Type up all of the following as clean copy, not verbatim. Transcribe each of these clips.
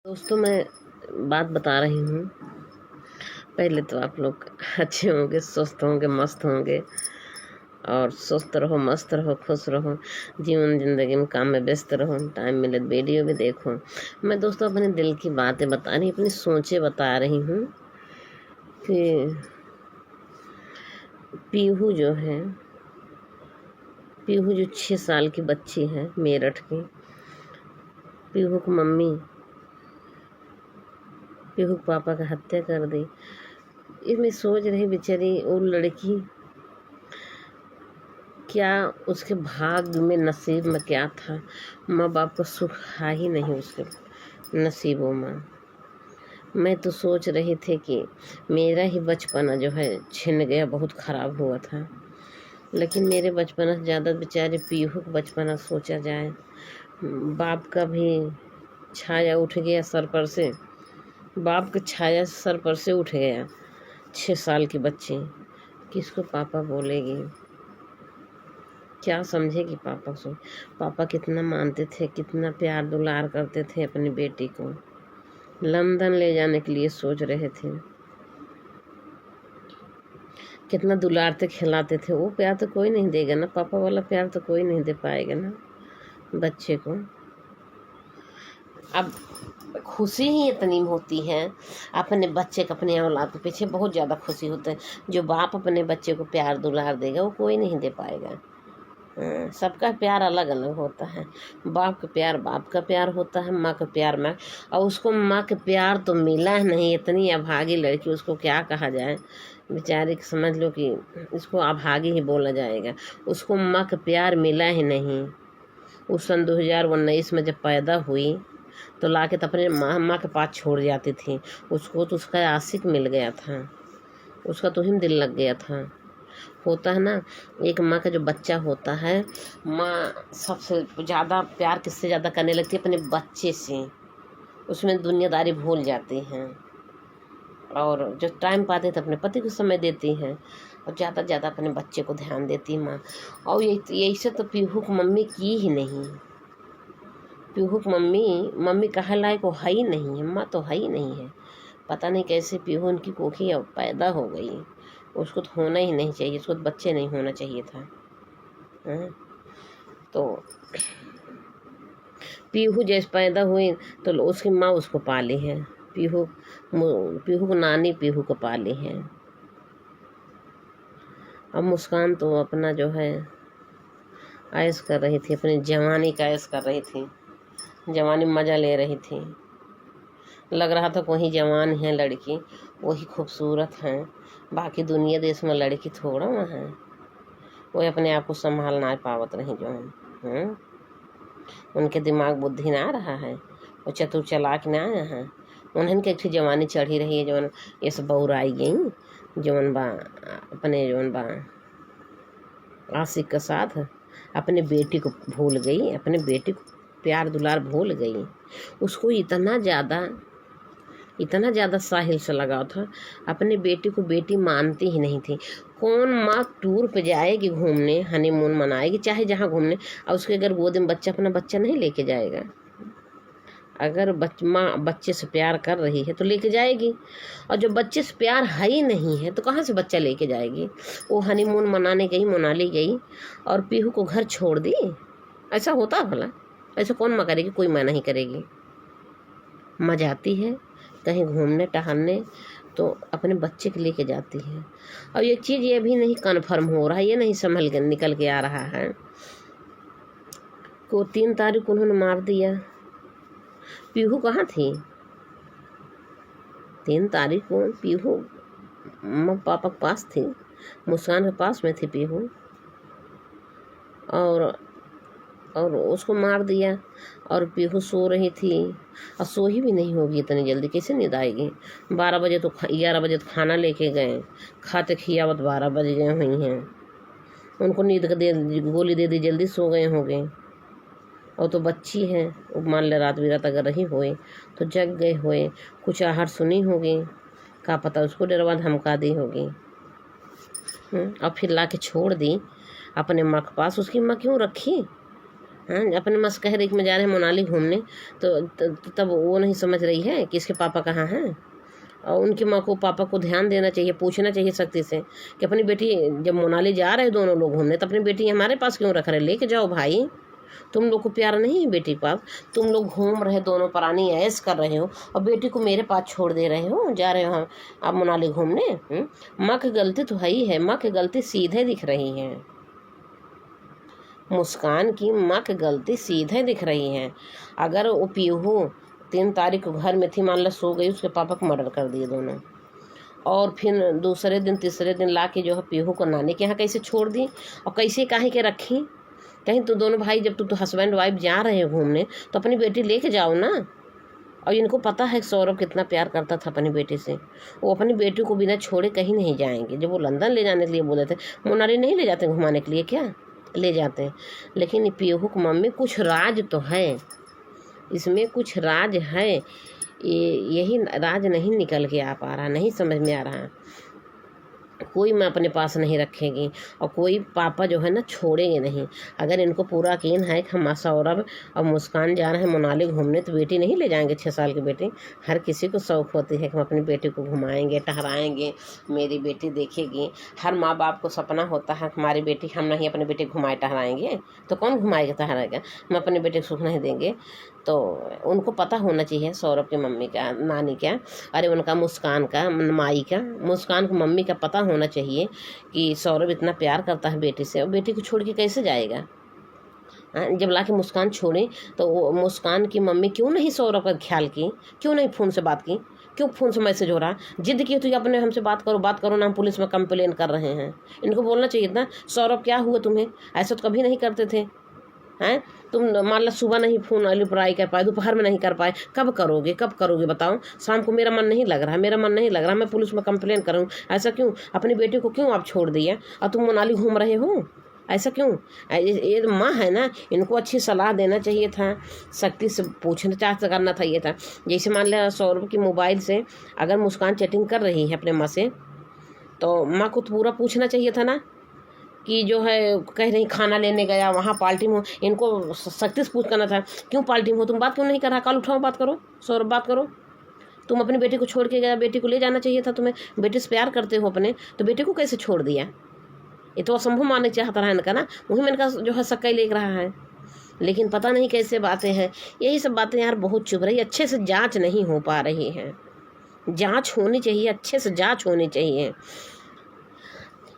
दोस्तों, मैं बात बता रही हूँ। पहले तो आप लोग अच्छे होंगे, स्वस्थ होंगे, मस्त होंगे और स्वस्थ रहो, मस्त रहो, खुश रहो, जीवन ज़िंदगी में काम में व्यस्त रहो, टाइम मिले तो वीडियो भी देखो। मैं दोस्तों अपने दिल की बातें बता रही, अपनी सोचें बता रही हूँ कि पीहू जो 6 साल की बच्ची है मेरठ की। पीहू की मम्मी पीहू के पापा का हत्या कर दी। इसमें सोच रही बेचारी वो लड़की, क्या उसके भाग्य में, नसीब में क्या था। माँ बाप का सुख है ही नहीं उसके नसीबों में। मैं तो सोच रही थी कि मेरा ही बचपना जो है छिन गया, बहुत ख़राब हुआ था। लेकिन मेरे बचपना से ज़्यादा बेचारे पीहू का बचपना सोचा जाए। बाप का भी छाया उठ गया सर पर से, बाप का छाया सर पर से उठ गया। 6 साल की बच्ची किसको पापा बोलेगी, क्या समझेगी पापा को। पापा कितना मानते थे, कितना प्यार दुलार करते थे अपनी बेटी को। लंदन ले जाने के लिए सोच रहे थे, कितना दुलारते खिलाते थे। वो प्यार तो कोई नहीं देगा ना, पापा वाला प्यार तो कोई नहीं दे पाएगा ना बच्चे को। अब खुशी ही इतनी होती है अपने बच्चे को, अपने औलाद के पीछे बहुत ज़्यादा खुशी होता है। जो बाप अपने बच्चे को प्यार दुलार देगा वो कोई नहीं दे पाएगा। सबका प्यार अलग अलग होता है। बाप का प्यार होता है, माँ का प्यार माँ। और उसको माँ का प्यार तो मिला नहीं। इतनी अभागी लड़की, उसको क्या कहा जाए बेचारी, समझ लो कि इसको अभागी ही बोला जाएगा। उसको माँ का प्यार मिला ही नहीं। उस सन 2019 में जब पैदा हुई तो लाके तो अपने माँ के पास छोड़ जाती थी। उसको तो उसका आशिक मिल गया था, उसका तो ही दिल लग गया था। होता है ना, एक माँ का जो बच्चा होता है, माँ सबसे ज़्यादा प्यार किससे ज़्यादा करने लगती है, अपने बच्चे से। उसमें दुनियादारी भूल जाती हैं और जो टाइम पाते तो अपने पति को समय देती हैं और ज़्यादा ज़्यादा अपने बच्चे को ध्यान देती माँ। और यही से तो पीहू की मम्मी की ही नहीं। पीहू की मम्मी कहा लायक वो है ही नहीं है, माँ तो है ही नहीं है। पता नहीं कैसे पीहू उनकी कोखी अब पैदा हो गई। उसको तो होना ही नहीं चाहिए, उसको तो बच्चे नहीं होना चाहिए था। तो पीहू जैसे पैदा हुई तो उसकी माँ उसको पाली है। पीहू को नानी पीहू को पाली है। अब मुस्कान तो अपना जो है ऐश कर रही थी, अपनी जवानी का ऐश कर रही थी, जवानी मज़ा ले रही थी। लग रहा था वही जवान है लड़की, वही खूबसूरत है, बाकी दुनिया देश में लड़की थोड़ा वहाँ है। वो अपने आप को संभाल ना पावत रही जो है। उनके दिमाग बुद्धि ना रहा है, वो चतुर चालाक ना आया है। उन्हें के एक जवानी चढ़ी रही है, जवन ये सब बौराई गई, जवन बा अपने जवन बा आशिक के साथ अपने बेटी को भूल गई, अपने बेटी को प्यार दुलार भूल गई। उसको इतना ज़्यादा साहिल से लगाव था, अपनी बेटी को बेटी मानती ही नहीं थी। कौन माँ टूर पे जाएगी घूमने, हनीमून मनाएगी चाहे जहाँ घूमने, और उसके अगर गोद में बच्चा, अपना बच्चा नहीं लेके जाएगा। अगर माँ बच्चे से प्यार कर रही है तो लेके जाएगी, और जब बच्चे से प्यार है ही नहीं है तो कहाँ से बच्चा लेके जाएगी। वो हनीमून मनाने गई, मनाली गई और पीहू को घर छोड़ दी। ऐसा होता है भला? ऐसा कौन माँ करेगी? कोई माँ नहीं करेगी। माँ जाती है कहीं घूमने टहलने तो अपने बच्चे को लेके जाती है। और एक चीज़ ये भी नहीं कन्फर्म हो रहा है, ये नहीं संभल के निकल के आ रहा है को 3 तारीख को उन्होंने मार दिया। पीहू कहाँ थी 3 तारीख को? पीहू माँ पापा के पास थी, मुस्कान के पास में थी पीहू, और उसको मार दिया। और पीहू सो रही थी, और सोई भी नहीं होगी इतनी जल्दी, कैसे नींद आएगी। 12 बजे तो 11 बजे तो खाना लेके गए, खाते खियावत 12 बज गए हुई हैं। उनको नींद का गोली दे दी, जल्दी सो गए होंगे। और तो बच्ची है, मान ले रात बिरात अगर रही होए तो जग गए होए, कुछ आहट सुनी होगी, क्या पता उसको डरवा धमका दी होगी। और फिर ला के छोड़ दी अपने माँ के पास। उसकी माँ क्यों रखी? हाँ, अपने मस्कहरिक में जा रहे हैं मनाली घूमने, तो तब वो नहीं समझ रही है कि इसके पापा कहाँ हैं। और उनकी माँ को पापा को ध्यान देना चाहिए, पूछना चाहिए सख्ती से कि अपनी बेटी, जब मनाली जा रहे दोनों लोग घूमने, तो अपनी बेटी हमारे पास क्यों रख रहे, लेके जाओ भाई। तुम लोग को प्यार नहीं है बेटी के पास, तुम लोग घूम रहे दोनों प्राणी ऐश कर रहे हो और बेटी को मेरे पास छोड़ दे रहे हो, जा रहे हो आप मनाली घूमने। माँ की गलती तो है ही है, माँ की गलती सीधे दिख रही है। मुस्कान की माँ की गलती सीधे दिख रही है। अगर वो पीहू 3 तारीख को घर में थी, मान लो सो गई, उसके पापा को मर्डर कर दिए दोनों, और फिर दूसरे दिन तीसरे दिन ला के जो है पीहू को नानी के यहाँ कैसे छोड़ दी और कैसे काहे के रखी। कहीं तो दोनों भाई, जब तो हस्बैंड वाइफ जा रहे हो घूमने, तो अपनी बेटी लेके जाओ ना। और इनको पता है सौरभ कितना प्यार करता था अपनी बेटी से, वो अपनी बेटी को बिना छोड़े कहीं नहीं जाएंगे। जब वो लंदन ले जाने के लिए बोले थे, मनाली नहीं ले जाते घुमाने के लिए, क्या ले जाते हैं। लेकिन पीहू की मम्मी, कुछ राज तो है इसमें, कुछ राज है, यही राज नहीं निकल के आ पा रहा, नहीं समझ में आ रहा। कोई माँ अपने पास नहीं रखेगी और कोई पापा जो है ना छोड़ेंगे नहीं। अगर इनको पूरा यकीन है कि हम सौरभ और मुस्कान जा रहे हैं मनाली घूमने, तो बेटी नहीं ले जाएंगे। 6 साल की बेटी, हर किसी को शौक़ होती है कि हम अपनी बेटी को घुमाएंगे टहराएंगे, मेरी बेटी देखेगी। हर माँ बाप को सपना होता है हमारी बेटी, हम नहीं अपनी बेटी घुमाए टहराएंगे तो कौन घुमाएगा टहराएगा, हम अपनी बेटी को सुख नहीं देंगे। तो उनको पता होना चाहिए सौरभ की मम्मी का, नानी का, अरे उनका मुस्कान का, माई का, मुस्कान की मम्मी का पता होना चाहिए कि सौरभ इतना प्यार करता है बेटी से और बेटी को छोड़ के कैसे जाएगा। जब ला के मुस्कान छोड़ी तो मुस्कान की मम्मी क्यों नहीं सौरभ का ख्याल की, क्यों नहीं फ़ोन से बात की, क्यों फ़ोन से मैसेज हो रहा, जिद की तो अपने हमसे बात करो ना, हम पुलिस में कंप्लेन कर रहे हैं। इनको बोलना चाहिए था, सौरभ क्या हुआ तुम्हें, ऐसा तो कभी नहीं करते थे हैं। तुम मान लो सुबह नहीं फ़ोन रिप्लाई कर पाए, दोपहर में नहीं कर पाए, कब करोगे बताओ। शाम को मेरा मन नहीं लग रहा, मैं पुलिस में कंप्लेन करूँ, ऐसा क्यों, अपनी बेटी को क्यों आप छोड़ दिया और तुम मनाली घूम रहे हो, ऐसा क्यों। ये माँ है ना, इनको अच्छी सलाह देना चाहिए था, सख्ती से पूछताछ करना चाहिए था। जैसे मान लिया सौरभ की मोबाइल से अगर मुस्कान चैटिंग कर रही है अपने माँ से, तो माँ को तो पूरा पूछना चाहिए था ना, कि जो है कह रही खाना लेने गया वहाँ पार्टी में हो, इनको सख्ती से पूछ करना था, क्यों पार्टी में हो, तुम बात क्यों नहीं कर रहा, कल उठाओ बात करो, सौरभ बात करो। तुम अपनी बेटी को छोड़ के गया, बेटी को ले जाना चाहिए था तुम्हें, बेटी से प्यार करते हो अपने, तो बेटी को कैसे छोड़ दिया। ये तो असंभव मानने चाहता रहा इनका ना, वही में इनका जो है सक्का ही लेक रहा है। लेकिन पता नहीं कैसे बातें हैं, यही सब बातें यार बहुत चुभ रही, अच्छे से जाँच नहीं हो पा रही है। जाँच होनी चाहिए, अच्छे से जाँच होनी चाहिए,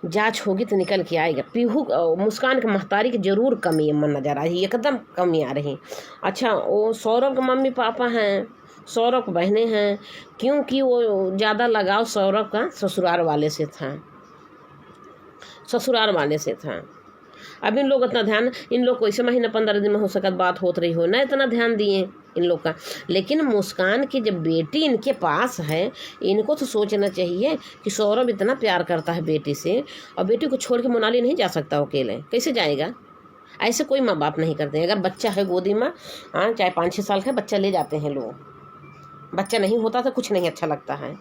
जांच होगी तो निकल के आएगा। पीहू मुस्कान के महतारी की जरूर कमी नज़र आ रही है, एकदम कमी आ रही। अच्छा, वो सौरभ के मम्मी पापा हैं, सौरभ बहनें हैं, क्योंकि वो ज़्यादा लगाव सौरभ का ससुराल वाले से था। अब इन लोग इतना ध्यान, इन लोग को इसे महीना 15 दिन में हो सकता बात होत रही हो ना, इतना ध्यान दिए इन लोग का। लेकिन मुस्कान की जब बेटी इनके पास है, इनको तो सोचना चाहिए कि सौरभ इतना प्यार करता है बेटी से और बेटी को छोड़ के मनाली नहीं जा सकता अकेले, कैसे जाएगा। ऐसे कोई माँ बाप नहीं करते हैं। अगर बच्चा है गोदी में, हाँ चाहे 5-6 साल का बच्चा ले जाते हैं लोग, बच्चा नहीं होता तो कुछ नहीं अच्छा लगता है।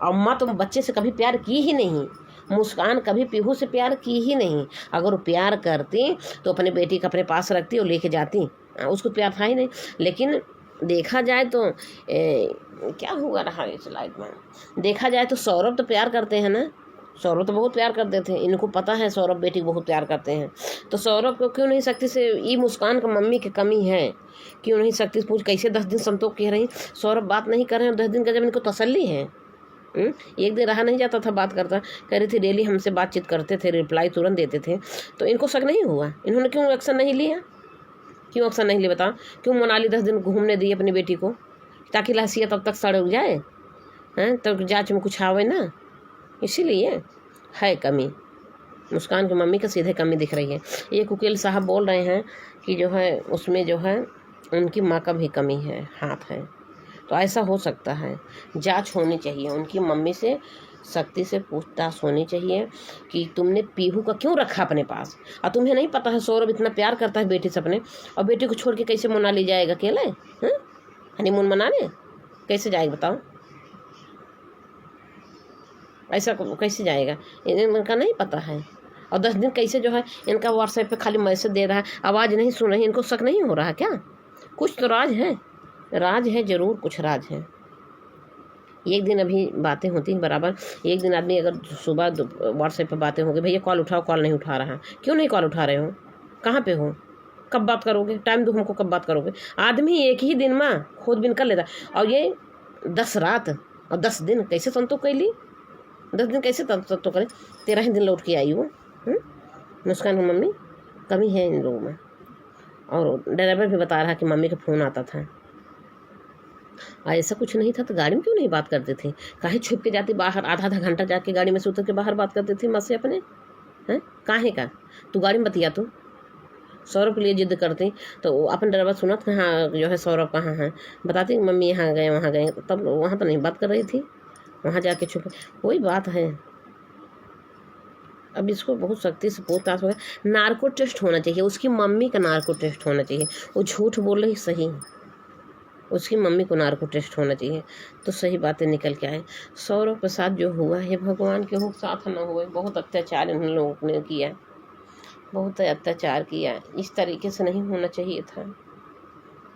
और माँ तो बच्चे से कभी प्यार की ही नहीं, मुस्कान कभी पीहू से प्यार की ही नहीं। अगर वो प्यार करती तो अपने बेटी को अपने पास रखती और लेके जाती, उसको प्यार था ही नहीं। लेकिन देखा जाए तो क्या हुआ रहा इस लाइफ में, देखा जाए तो सौरभ तो प्यार करते हैं ना, सौरभ तो बहुत प्यार करते थे, इनको पता है सौरभ बेटी को बहुत प्यार करते हैं। तो सौरभ को क्यों नहीं सख्ती से, ये मुस्कान का मम्मी की कमी है, क्यों नहीं सख्ती से पूछ, कैसे 10 दिन संतोष कह रही सौरभ बात नहीं कर रहे हैं, 10 दिन का जब इनको तसल्ली है। एक दिन रहा नहीं जाता था बात करता, कह रही थी डेली हमसे बातचीत करते थे, रिप्लाई तुरंत देते थे, तो इनको शक नहीं हुआ, इन्होंने क्यों एक्शन नहीं लिया, क्यों एक्शन नहीं लिया बताओ। क्यों मनाली 10 दिन घूमने दी अपनी बेटी को, ताकि लासिया तब तक सड़ जाए हैं, तब जांच में कुछ आवे ना, इसीलिए है कमी। मुस्कान की मम्मी का सीधे कमी दिख रही है। एक वकील साहब बोल रहे हैं कि जो है उसमें जो है उनकी माँ का भी कमी है, हाथ है। तो ऐसा हो सकता है, जांच होनी चाहिए, उनकी मम्मी से सख्ती से पूछताछ होनी चाहिए कि तुमने पीहू का क्यों रखा अपने पास, और तुम्हें नहीं पता है सौरभ इतना प्यार करता है बेटी से अपने, और बेटी को छोड़ के कैसे मनाली जाएगा अकेले, हनीमून मनाने कैसे जाएगा बताओ, ऐसा कैसे जाएगा, इनका नहीं पता है। और 10 दिन कैसे जो है इनका व्हाट्सएप पे खाली मैसेज दे रहा है, आवाज़ नहीं सुन रही, इनको शक नहीं हो रहा क्या? कुछ तो राज है, ज़रूर कुछ राज है। एक दिन अभी बातें होती हैं बराबर, एक दिन आदमी अगर सुबह व्हाट्सएप पे बातें होगी, भैया कॉल उठाओ, कॉल नहीं उठा रहा, क्यों नहीं कॉल उठा रहे हो, कहाँ पे हो, कब बात करोगे, टाइम दो हमको, कब बात करोगे? आदमी एक ही दिन में खुद बिन कर लेता, और ये 10 रात और 10 दिन कैसे संतोष कैली, 10 दिन कैसे संतोष करे? 13 ही दिन लौट के आई वो। मुस्कान की मम्मी, कमी है इन लोगों में। और ड्राइवर भी बता रहा कि मम्मी का फ़ोन आता था। ऐसा कुछ नहीं था तो गाड़ी में क्यों नहीं बात करते थे? काहे छुप के जाती बाहर, आधा घंटा जाके गाड़ी में से उतर के बाहर बात करते थे मत से अपने हैं? काहे का तू गाड़ी में बतिया, तू सौरभ के लिए जिद करती तो अपन ड्राइवर सुना था, हाँ जो है सौरभ कहाँ है, बताती मम्मी यहाँ गए वहाँ गए, तब वहाँ तो नहीं बात कर रही थी, वहाँ जाके छुप। वही बात है। अब इसको बहुत सख्ती से पूछताछ होगा, नार्को टेस्ट होना चाहिए, उसकी मम्मी का नार्को टेस्ट होना चाहिए। वो झूठ बोल रही सही, उसकी मम्मी को नार्को टेस्ट होना चाहिए तो सही बातें निकल के आए। सौरभ के साथ जो हुआ है, भगवान के हो साथ न हुए। बहुत अत्याचार इन लोगों ने किया, बहुत अत्याचार किया, इस तरीके से नहीं होना चाहिए था।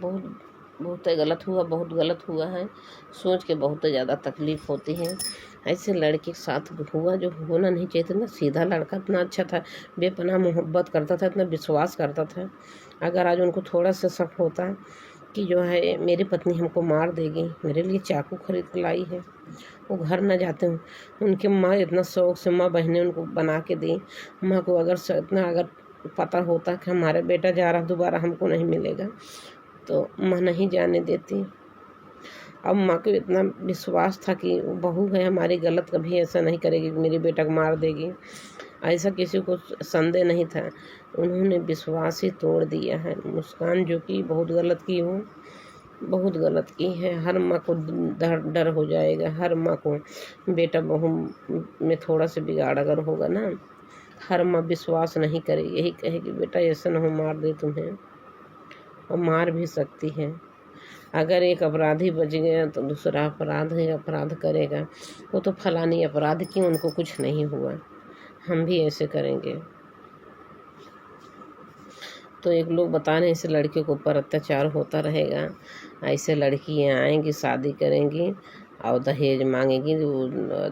बहुत गलत हुआ, बहुत गलत हुआ है। सोच के बहुत ज़्यादा तकलीफ़ होती है। ऐसे लड़के के साथ हुआ जो होना नहीं चाहिए था। इतना सीधा लड़का, इतना अच्छा था, बेपनाह मोहब्बत करता था, इतना विश्वास करता था। अगर आज उनको थोड़ा सा शक होता कि जो है मेरी पत्नी हमको मार देगी, मेरे लिए चाकू खरीद के लाई है, वो घर न जाते हूँ। उनके माँ इतना शौक से, माँ बहनें उनको बना के दी। माँ को अगर पता होता कि हमारा बेटा जा रहा दोबारा हमको नहीं मिलेगा तो माँ नहीं जाने देती। अब माँ को इतना विश्वास था कि बहू है हमारी, गलत कभी ऐसा नहीं करेगी कि मेरे बेटा को मार देगी, ऐसा किसी को संदेह नहीं था। उन्होंने विश्वास ही तोड़ दिया है। मुस्कान जो कि बहुत गलत की हो, बहुत गलत की है। हर माँ को डर हो जाएगा, हर माँ को बेटा बहू में थोड़ा सा बिगाड़ अगर होगा ना, हर माँ विश्वास नहीं करेगी, यही कहेगी बेटा ऐसा न हो मार दे तुम्हें, और मार भी सकती है। अगर एक अपराधी बच गया तो दूसरा अपराध करेगा, वो तो फलानी अपराध की, उनको कुछ नहीं हुआ, हम भी ऐसे करेंगे। तो एक लोग बता रहे हैं ऐसे लड़कियों के ऊपर अत्याचार होता रहेगा, ऐसे लड़कियाँ आएंगी, शादी करेंगी और दहेज मांगेगी,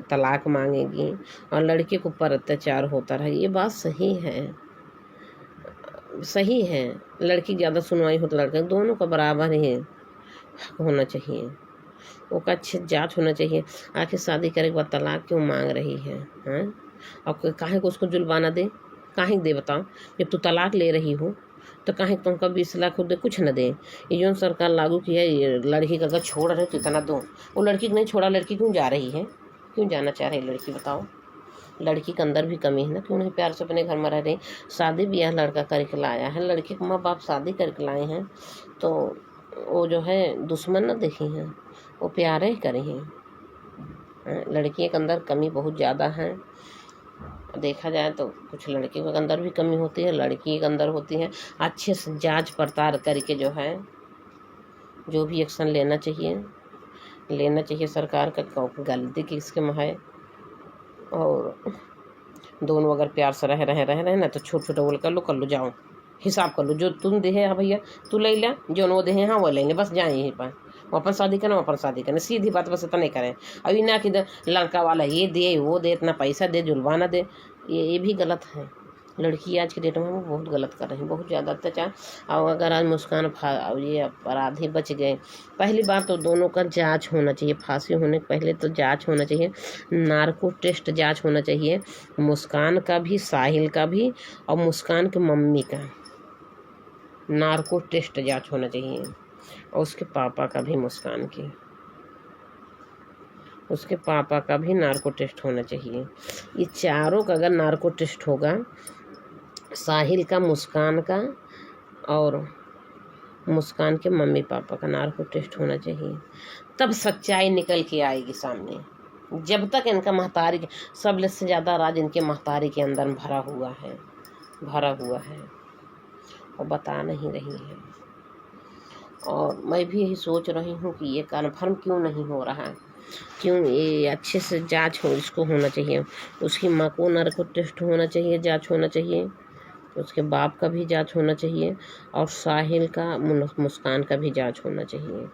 तलाक मांगेगी, और लड़के के ऊपर अत्याचार होता रहेगा। ये बात सही है। लड़की ज़्यादा सुनवाई हो तो लड़का, दोनों का बराबर ही हक होना चाहिए, वो का अच्छी जांच होना चाहिए। आखिर शादी करे के बाद तलाक क्यों मांग रही है, हैं? और काहे को उसको जुलवाना दे, काहे दे बताओ? जब तू तलाक ले रही हो तो काहे तुमका 20 लाख दे, कुछ न दे। ये जो सरकार लागू किया है, लड़की का अगर छोड़ रहे तो इतना दो। वो लड़की को नहीं छोड़ा, लड़की क्यों जा रही है, क्यों जाना चाह रही लड़की, बताओ? लड़की के अंदर भी कमी है ना, क्यों नहीं प्यार से अपने घर में रह रही? शादी ब्याह लड़का करके लाया है, लड़के के माँ बाप शादी करके लाए हैं, तो वो जो है दुश्मन न देखी हैं, वो प्यारे करी हैं। लड़की के अंदर कमी बहुत ज़्यादा है। देखा जाए तो कुछ लड़की के अंदर भी कमी होती है, लड़की के अंदर होती है। अच्छे से जांच पड़ताल करके जो है जो भी एक्शन लेना चाहिए सरकार का, गलती किसके में है। और दोनों अगर प्यार से रहे ना तो छोट बोल कर लो जाओ, हिसाब कर लो, जो तुम दे हाँ भैया तू ले ला, जो नो दे हाँ वो लेंगे, बस जाए यहीं पर, वो अपन शादी करें, सीधी बात, बस इतना नहीं करें। अभी ना कि लड़का वाला ये दे वो दे, इतना पैसा दे, जुलवाना दे, ये भी गलत है। लड़की आज के डेट में वो बहुत गलत कर रही है, बहुत ज़्यादा अत्याचार। और अगर आज मुस्कान ये अपराधी बच गए, पहली बात तो दोनों का जांच होना चाहिए, फांसी होने के पहले तो जांच होना चाहिए, नार्को टेस्ट जांच होना चाहिए, मुस्कान का भी, साहिल का भी, और मुस्कान की मम्मी का नार्को टेस्ट जांच होना चाहिए, और उसके पापा का भी, मुस्कान की उसके पापा का भी नार्को टेस्ट होना चाहिए। ये चारों का अगर नार्को टेस्ट होगा, साहिल का, मुस्कान का और मुस्कान के मम्मी पापा का नार्को टेस्ट होना चाहिए, तब सच्चाई निकल के आएगी सामने। जब तक इनका महतारी, सब से ज़्यादा राज इनके महतारी के अंदर भरा हुआ है और बता नहीं रही है। और मैं भी यही सोच रही हूँ कि ये कन्फर्म क्यों नहीं हो रहा, क्यों ये अच्छे से जांच हो, इसको होना चाहिए। उसकी माँ को नार्को टेस्ट होना चाहिए, जांच होना चाहिए, उसके बाप का भी जांच होना चाहिए, और साहिल का, मुस्कान का भी जांच होना चाहिए।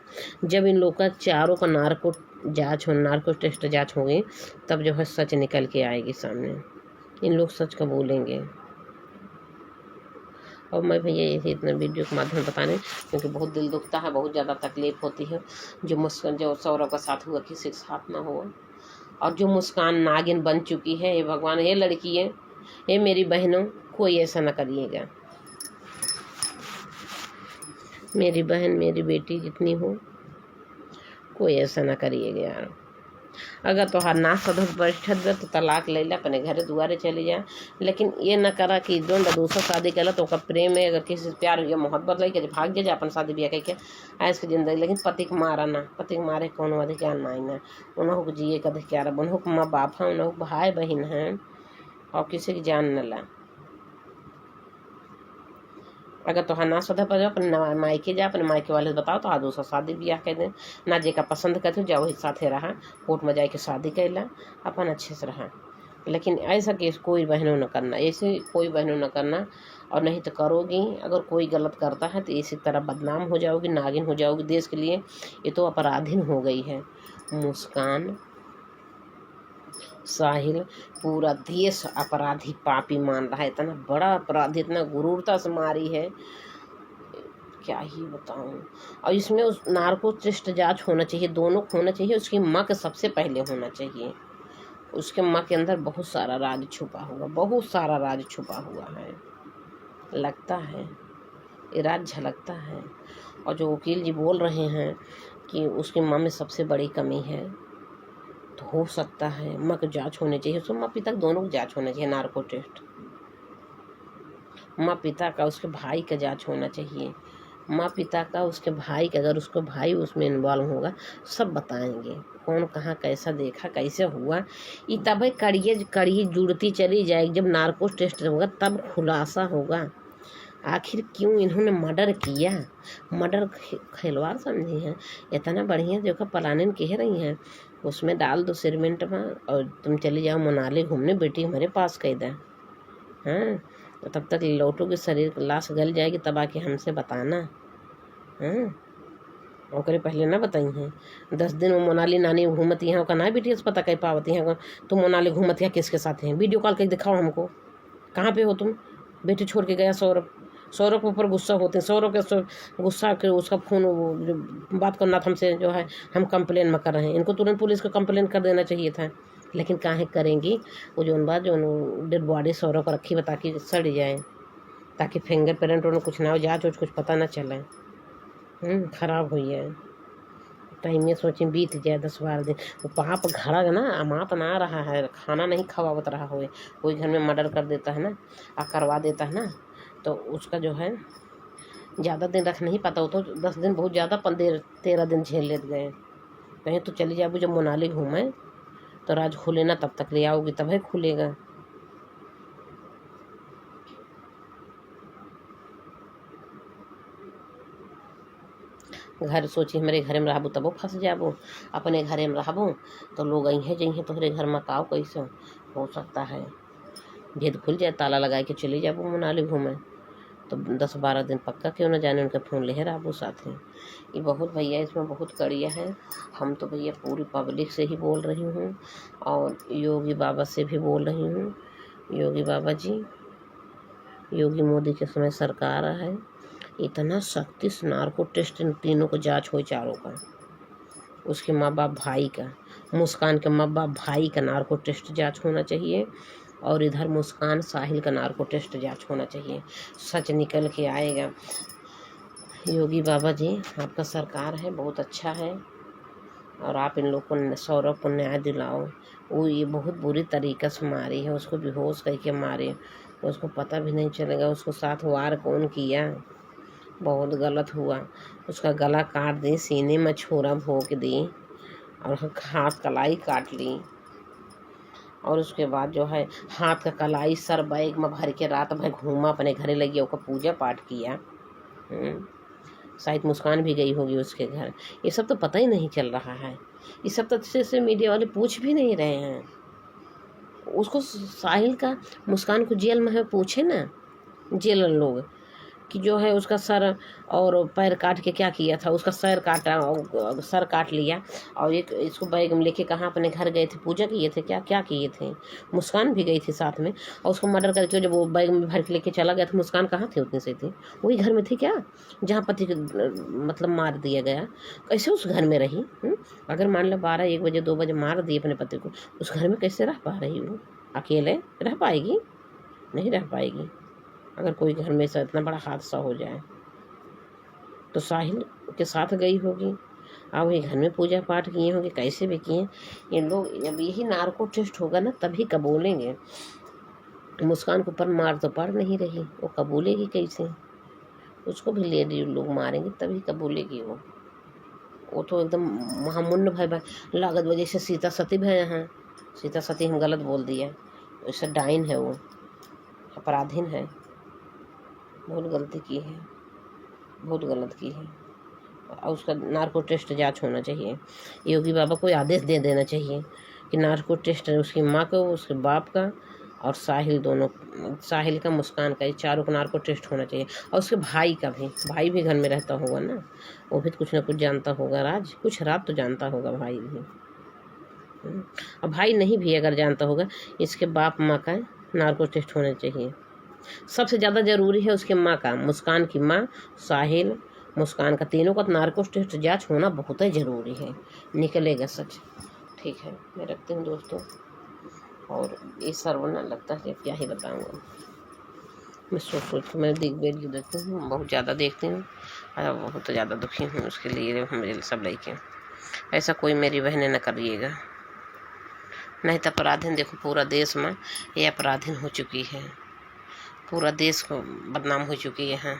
जब इन लोग का चारों का नार्को टेस्ट जांच होगी, तब जो है सच निकल के आएगी सामने, इन लोग सच का बोलेंगे। और मैं भैया यही इतना वीडियो के माध्यम बताने, क्योंकि बहुत दिल दुखता है, बहुत ज़्यादा तकलीफ होती है। जो सौरभ का साथ हुआ किसी के साथ ना हुआ, और जो मुस्कान नागिन बन चुकी है, ये भगवान, ये लड़की है, ये मेरी बहनों, कोई ऐसा ना करिएगा। मेरी बहन, मेरी बेटी जितनी हो, कोई ऐसा ना करिएगा यार। अगर तोहार ना सदस्य बैठत बे तो तलाक ले ला, अपने घरे दुआरे चली जा, लेकिन ये न करा कि जो दूसरा शादी कला तो ओका प्रेम है, अगर किसी से प्यार या मोहब्बत लगे के भाग जा अपन शादी ब्याह करके ऐस की जिंदगी। लेकिन पति के मारा ना, पति के मारे कौन अधिकार नहीं ना, उन्हों को जिए का अधिकार, उन्हों को माँ बाप है, उन्हों को भाई बहन है, और किसी की जान न ला। अगर तोहार ना सधा पर जाओ, अपने मायके जा, अपने मायके वाले से बताओ तो दूसरा शादी ब्याह कर दे ना, जेका पसंद करते जाओ वही साथे रहा, कोर्ट में जाके शादी कैला, अपन अच्छे से रहा। लेकिन ऐसा केस कोई बहनों न करना, ऐसे कोई बहनों न करना, और नहीं तो करोगी, अगर कोई गलत करता है तो इसी तरह बदनाम हो जाओगी, नागिन हो जाओगी देश के लिए। ये तो अपराधीन हो गई है मुस्कान, साहिल, पूरा देश अपराधी पापी मान रहा है, इतना बड़ा अपराधी, इतना गुरूरता से मारी है, क्या ही बताऊं। और इसमें उस नार्को टेस्ट जांच होना चाहिए, दोनों होना चाहिए, उसकी माँ के सबसे पहले होना चाहिए। उसके माँ के अंदर बहुत सारा राज छुपा हुआ, बहुत सारा राज छुपा हुआ है, लगता है ये राज झलकता है। और जो वकील जी बोल रहे हैं कि उसकी माँ में सबसे बड़ी कमी है, तो हो सकता है माँ की जांच होनी चाहिए, उसके माँ पिता दोनों की जांच होना चाहिए, नार्को टेस्ट, माँ पिता का, उसके भाई का जांच होना चाहिए, माँ पिता का, उसके भाई का, अगर उसको भाई उसमें इन्वॉल्व होगा सब बताएंगे, कौन कहाँ कैसा देखा, कैसे हुआ, ये तब कड़िए जुड़ती चली जाएगी। जब नार्को टेस्ट होगा तब खुलासा होगा आखिर क्यों इन्होंने मर्डर किया। मर्डर खिलवाड़ समझी है, इतना बढ़िया जो प्लानिंग कह रही हैं, उसमें डाल दो सीमेंट में और तुम चली जाओ मनाली घूमने, बेटी हमारे पास कह दे, हाँ, तो तब तक लौटोगे, शरीर लाश गल जाएगी, तब आके हमसे बताना, हाँ, ओकरे पहले ना बताई हैं। 10 दिन वो मोनाली नानी घूमती हैं, का ना बेटी से पता कह पावती हैं, तुम मोनाली घूमती है किसके साथ हैं, वीडियो कॉल करके दिखाओ हमको, कहाँ पे हो तुम। बेटी छोड़ के गया सौरभ के ऊपर गुस्सा होते हैं, सौरभ के गुस्सा के उसका फ़ोन जो बात करना था हमसे, जो है हम कंप्लेन में कर रहे हैं, इनको तुरंत पुलिस को कंप्लेन कर देना चाहिए था, लेकिन काहे करेंगी। वो जो बात जो डेड बॉडी सौरभ को रखी बता कि सड़ जाए, ताकि फिंगरप्रिंट उन्हें कुछ ना हो, जाँच कुछ पता ना चले, खराब हुई है। टाइम में सोचें बीत जाए 10-12 दिन, वो पाप घर ना अमात ना रहा है, खाना नहीं खवावत रहा हो, कोई घर में मर्डर कर देता है ना, करवा देता है ना, तो उसका जो है ज़्यादा दिन रख नहीं पाता हो, तो 10 दिन बहुत ज़्यादा 13 दिन झेल लेते गए। कहीं तो चली जाओ, जब मनाली घूमे तो राज खुले ना, तब तक ले आओगी तब है खुलेगा। घर सोची हमारे घर में रहबू तबो फंस जाबो, अपने घरे में रहबो तो लोग अइहे जइहे तोहरे घर में, काव कैसे हो सकता है, भेद खुल जाए, ताला लगा के चले जाबो मनाली घूमे, तो 10-12 दिन पक्का क्यों न जाने उनके फ़ोन ले रहबो साथ में। ये बहुत भैया इसमें बहुत कड़िया है। हम तो भैया पूरी पब्लिक से ही बोल रही हूँ, और योगी बाबा से भी बोल रही हूँ। योगी बाबा जी, योगी मोदी के समय सरकार है, इतना सख्ती से नार्को टेस्ट इन तीनों को जांच हो, चारों का, उसके माँ बाप भाई का, मुस्कान के माँ बाप भाई का नार्को टेस्ट जांच होना चाहिए, और इधर मुस्कान साहिल का नार्को टेस्ट जांच होना चाहिए, सच निकल के आएगा। योगी बाबा जी, आपका सरकार है बहुत अच्छा है, और आप इन लोग को, सौरभ को न्याय दिलाओ। वो ये बहुत बुरी तरीक़े से मारी है, उसको बेहोश करके मारे, उसको पता भी नहीं चलेगा उसको साथ वार कौन किया, बहुत गलत हुआ। उसका गला काट दी, सीने में छुरा भोंक दी, और हाथ कलाई काट ली, और उसके बाद जो है हाथ का कलाई सर बैग में भर के रात भर घूमा, अपने घरे लगी ओका पूजा पाठ किया। शायद मुस्कान भी गई होगी उसके घर। ये सब तो पता ही नहीं चल रहा है, ये सब तो अच्छे से मीडिया वाले पूछ भी नहीं रहे हैं। उसको साहिल का मुस्कान को जेल में है, पूछे ना जेल लोग कि जो है उसका सर और पैर काट के क्या किया था। उसका सर काटा और सर काट लिया और एक इसको बैग में लेके कहाँ अपने घर गए थे, पूजा किए थे, क्या क्या किए थे। मुस्कान भी गई थी साथ में और उसको मर्डर करके जब वो बैग में भर के लेके चला गया था, मुस्कान कहाँ थे उतने से थी, वही घर में थी क्या जहाँ पति को मतलब मार दिया गया। कैसे उस घर में रही? अगर मान लो 12-1 बजे 2 बजे मार दिए अपने पति को, उस घर में कैसे रह पा रही वो? अकेले रह पाएगी? नहीं रह पाएगी। अगर कोई घर में से इतना बड़ा हादसा हो जाए तो साहिल के साथ गई होगी और वही घर में पूजा पाठ किए होंगे, कैसे भी किए ये लोग। अब यही नार्को टेस्ट होगा ना तभी कबूलेंगे। मुस्कान को पर मार तो पड़ नहीं रही, वो कबूलेगी कैसे? उसको भी लेडी लोग मारेंगे तभी कबूलेगी वो तो एकदम महामुन्न भाई लागत वजह से सीता सती भी हैं। सीता सती हम गलत बोल दिया, वैसे डाइन है वो, अपराधीन है, बहुत गलती की है, बहुत गलत की है। और उसका नार्को टेस्ट जांच होना चाहिए। योगी बाबा को आदेश दे देना चाहिए कि नार्को टेस्ट उसकी माँ को, उसके बाप का और साहिल दोनों, साहिल का मुस्कान का, ये चारों का नार्को टेस्ट होना चाहिए। और उसके भाई का भी, भाई भी घर में रहता होगा ना, वो भी कुछ ना कुछ जानता होगा, कुछ रात तो जानता होगा भाई भी। और भाई नहीं भी अगर जानता होगा, इसके बाप माँ का नार्को टेस्ट होना चाहिए। सबसे ज़्यादा ज़रूरी है उसके माँ का, मुस्कान की माँ, साहिल, मुस्कान का, तीनों का नार्को टेस्ट जांच होना बहुत ही ज़रूरी है, निकलेगा सच। ठीक है, मैं रखती हूँ दोस्तों। और ये सर्वना लगता है, क्या ही बताऊँगा। मैं सोच के मैं वीडियो देखती हूँ, बहुत ज़्यादा देखती हूँ, बहुत ज़्यादा दुखी हूँ उसके लिए। मेरे सब लड़के ऐसा कोई मेरी बहनें न करिएगा, नहीं तो अपराधीन देखो पूरा देश में ये अपराधीन हो चुकी है, पूरा देश को बदनाम हो चुकी है।